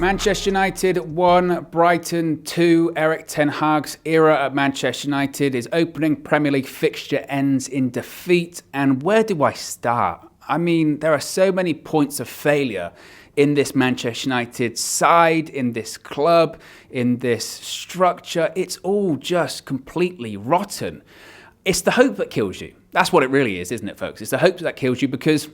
Manchester United 1, Brighton 2. Erik ten Hag's era at Manchester United, his opening Premier League fixture ends in defeat. And where do I start? I mean, there are so many points of failure in this Manchester United side, in this club, in this structure. It's all just completely rotten. It's the hope that kills you. That's what it really is, isn't it, folks? It's the hope that kills you because,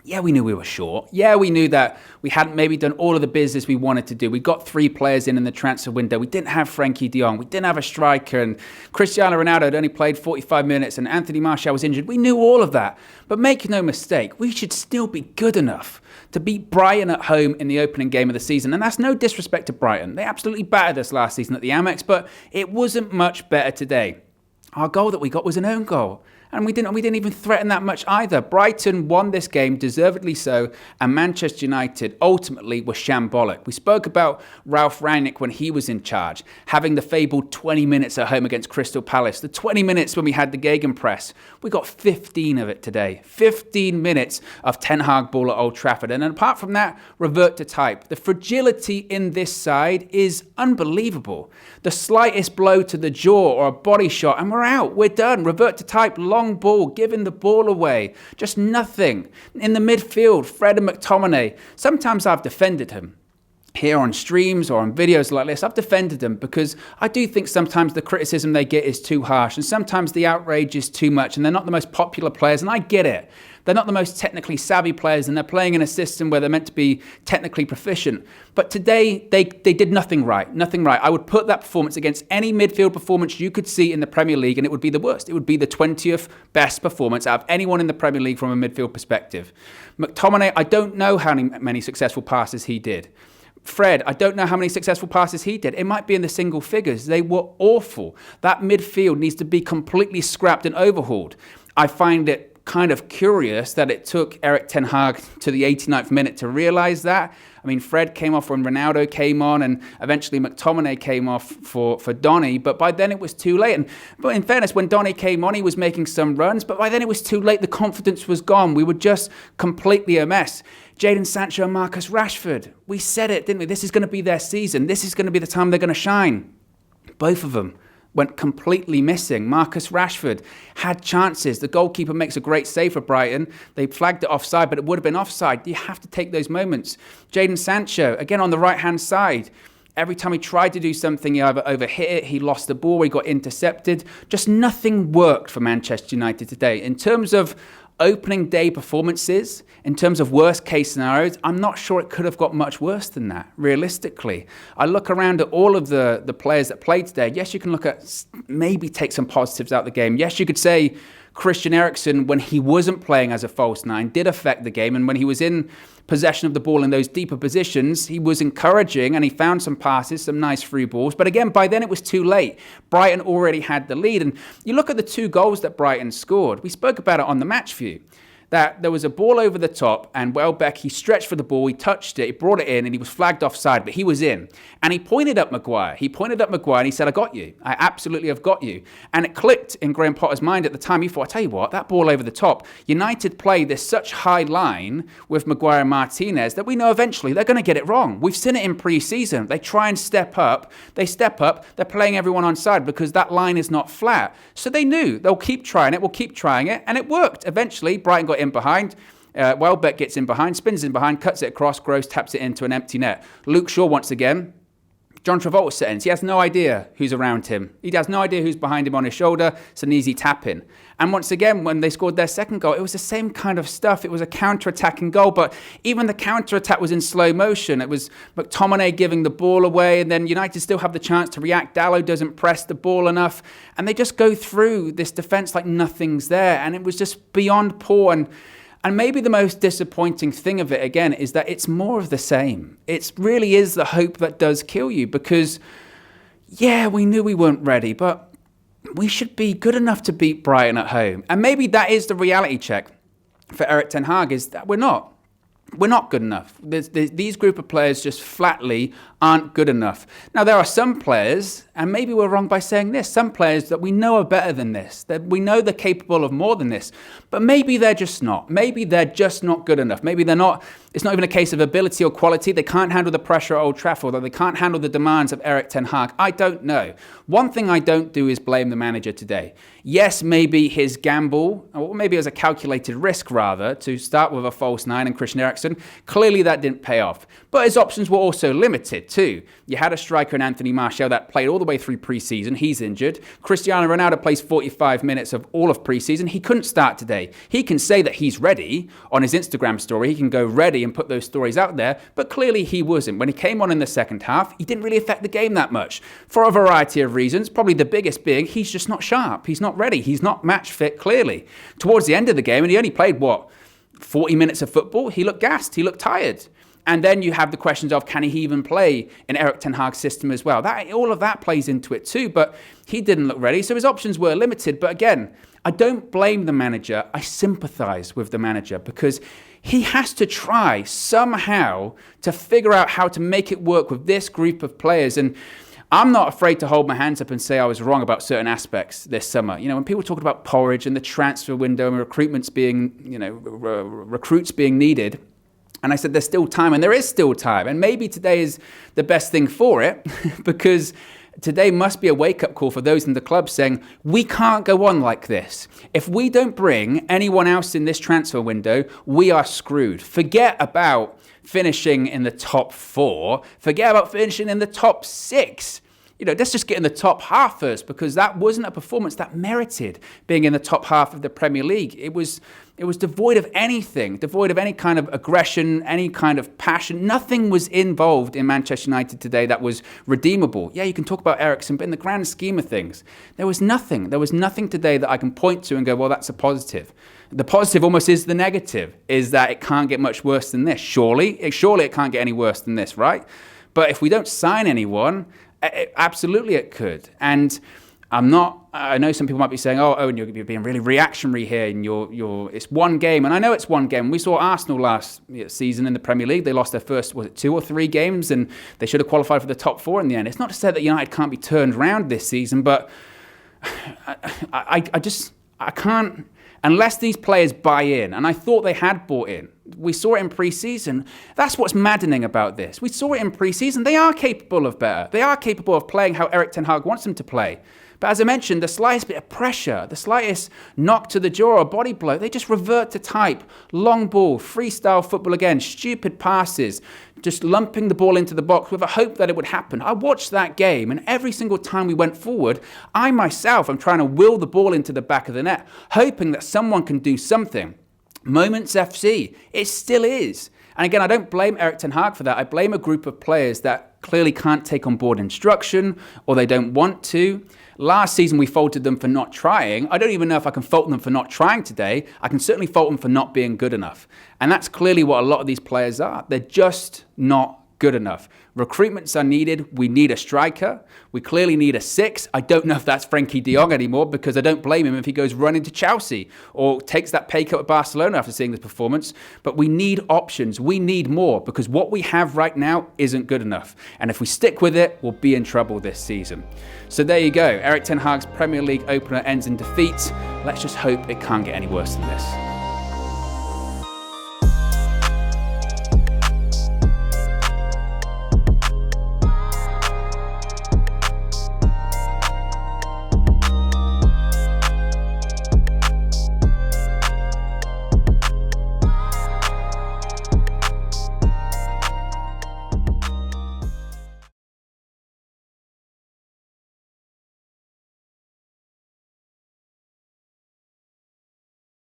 yeah, we knew we were short. Yeah, we knew that we hadn't maybe done all of the business we wanted to do. We got 3 players in the transfer window. We didn't have Frankie de Jong. We didn't have a striker. And Cristiano Ronaldo had only played 45 minutes and Anthony Martial was injured. We knew all of that. But make no mistake, we should still be good enough to beat Brighton at home in the opening game of the season. And that's no disrespect to Brighton. They absolutely battered us last season at the Amex, but it wasn't much better today. Our goal that we got was an own goal. And we didn't even threaten that much either. Brighton won this game, deservedly so, and Manchester United ultimately were shambolic. We spoke about Ralf Rangnick when he was in charge, having the fabled 20 minutes at home against Crystal Palace. The 20 minutes when we had the gegenpress. We got 15 of it today. 15 minutes of Ten Hag ball at Old Trafford. And apart from that, revert to type. The fragility in this side is unbelievable. The slightest blow to the jaw or a body shot and we're out. We're done. Revert to type. Long ball, giving the ball away. Just nothing. In the midfield, Fred and McTominay. Sometimes I've defended him. Here on streams or on videos like this, I've defended them because I do think sometimes the criticism they get is too harsh and sometimes the outrage is too much and they're not the most popular players and I get it. They're not the most technically savvy players and they're playing in a system where they're meant to be technically proficient. But today, they did nothing right. Nothing right. I would put that performance against any midfield performance you could see in the Premier League and it would be the worst. It would be the 20th best performance out of anyone in the Premier League from a midfield perspective. McTominay, I don't know how many successful passes he did. Fred, I don't know how many successful passes he did. It might be in the single figures. They were awful. That midfield needs to be completely scrapped and overhauled. I find it kind of curious that it took Erik ten Hag to the 89th minute to realise that. I mean, Fred came off when Ronaldo came on and eventually McTominay came off for Donny, but by then it was too late. But in fairness, when Donny came on, he was making some runs, but by then it was too late. The confidence was gone. We were just completely a mess. Jadon Sancho and Marcus Rashford, we said it, didn't we? This is going to be their season. This is going to be the time they're going to shine. Both of them went completely missing. Marcus Rashford had chances. The goalkeeper makes a great save for Brighton. They flagged it offside, but it would have been offside. You have to take those moments. Jadon Sancho, again on the right-hand side. Every time he tried to do something, he either overhit it, he lost the ball, he got intercepted. Just nothing worked for Manchester United today. In terms of opening day performances, in terms of worst case scenarios, I'm not sure it could have got much worse than that, realistically. I look around at all of the players that played today. Yes, you can look at, maybe take some positives out of the game. Yes, you could say Christian Eriksen, when he wasn't playing as a false nine, did affect the game. And when he was in possession of the ball in those deeper positions, he was encouraging and he found some passes, some nice free balls. But again, by then it was too late. Brighton already had the lead. And you look at the 2 goals that Brighton scored. We spoke about it on the match view. That there was a ball over the top and Welbeck, he stretched for the ball, he touched it, he brought it in and he was flagged offside, but he was in. And he pointed at Maguire. And he said, I got you. I absolutely have got you. And it clicked in Graham Potter's mind at the time. He thought, I tell you what, that ball over the top, United play this such high line with Maguire and Martinez that we know eventually they're going to get it wrong. We've seen it in pre-season. They try and step up. They step up. They're playing everyone onside because that line is not flat. So they knew they'll keep trying it. We'll keep trying it. And it worked. Eventually, Brighton got in behind. Welbeck gets in behind, spins in behind, cuts it across, Gross taps it into an empty net. Luke Shaw once again. John Travolta settings. He has no idea who's around him. He has no idea who's behind him on his shoulder. It's an easy tap in. And once again, when they scored their second goal, it was the same kind of stuff. It was a counter-attacking goal, but even the counter-attack was in slow motion. It was McTominay giving the ball away, and then United still have the chance to react. Dalot doesn't press the ball enough, and they just go through this defence like nothing's there. And it was just beyond poor. And maybe the most disappointing thing of it, again, is that it's more of the same. It really is the hope that does kill you because, yeah, we knew we weren't ready, but we should be good enough to beat Brighton at home. And maybe that is the reality check for Erik ten Hag, is that we're not. We're not good enough. These group of players just flatly aren't good enough. Now, there are some players, and maybe we're wrong by saying this, some players that we know are better than this, that we know they're capable of more than this, but maybe they're just not. Maybe they're just not good enough. Maybe they're not It's not even a case of ability or quality. They can't handle the pressure at Old Trafford, or they can't handle the demands of Erik ten Hag. I don't know. One thing I don't do is blame the manager today. Yes, maybe his gamble, or maybe it was a calculated risk rather, to start with a false nine and Christian Eriksen. Clearly that didn't pay off. But his options were also limited too. You had a striker in Anthony Martial that played all the way through pre-season. He's injured. Cristiano Ronaldo plays 45 minutes of all of pre-season. He couldn't start today. He can say that he's ready on his Instagram story. He can go ready and put those stories out there, but clearly he wasn't. When he came on in the second half, he didn't really affect the game that much for a variety of reasons, probably the biggest being he's just not sharp. He's not ready. He's not match fit, clearly. Towards the end of the game, and he only played, 40 minutes of football, he looked gassed. He looked tired. And then you have the questions of, can he even play in Erik ten Hag's system as well? All of that plays into it too, but he didn't look ready, so his options were limited. But again, I don't blame the manager. I sympathise with the manager because he has to try somehow to figure out how to make it work with this group of players. And I'm not afraid to hold my hands up and say I was wrong about certain aspects this summer. When people talk about Porridge and the transfer window and recruits being needed, and I said there's still time, and there is still time. And maybe today is the best thing for it because today must be a wake-up call for those in the club saying, we can't go on like this. If we don't bring anyone else in this transfer window, we are screwed. Forget about finishing in the top 4. Forget about finishing in the top 6. Let's just get in the top half first, because that wasn't a performance that merited being in the top half of the Premier League. It was devoid of anything, devoid of any kind of aggression, any kind of passion. Nothing was involved in Manchester United today that was redeemable. Yeah, you can talk about Eriksen, but in the grand scheme of things, there was nothing. There was nothing today that I can point to and go, well, that's a positive. The positive almost is the negative, is that it can't get much worse than this. Surely it can't get any worse than this, right? But if we don't sign anyone, absolutely it could. And I know some people might be saying, oh, Owen, you're being really reactionary here, and it's one game. And I know it's one game. We saw Arsenal last season in the Premier League. They lost their first, 2 or 3 games, and they should have qualified for the top 4 in the end. It's not to say that United can't be turned around this season, but I can't, unless these players buy in. And I thought they had bought in. We saw it in pre-season. That's what's maddening about this. We saw it in pre-season. They are capable of better. They are capable of playing how Erik ten Hag wants them to play. But as I mentioned, the slightest bit of pressure, the slightest knock to the jaw or body blow, they just revert to type. Long ball, freestyle football again, stupid passes, just lumping the ball into the box with a hope that it would happen. I watched that game, and every single time we went forward, I myself am trying to will the ball into the back of the net, hoping that someone can do something. Moments FC, it still is. And again, I don't blame Erik ten Hag for that. I blame a group of players that clearly can't take on board instruction, or they don't want to. Last season, we faulted them for not trying. I don't even know if I can fault them for not trying today. I can certainly fault them for not being good enough. And that's clearly what a lot of these players are. They're just not good enough. Recruitments are needed. We need a striker. We clearly need a 6. I don't know if that's Frankie de Jong anymore, because I don't blame him if he goes running to Chelsea or takes that pay cut at Barcelona after seeing this performance. But we need options. We need more, because what we have right now isn't good enough. And if we stick with it, we'll be in trouble this season. So there you go. Erik ten Hag's Premier League opener ends in defeat. Let's just hope it can't get any worse than this.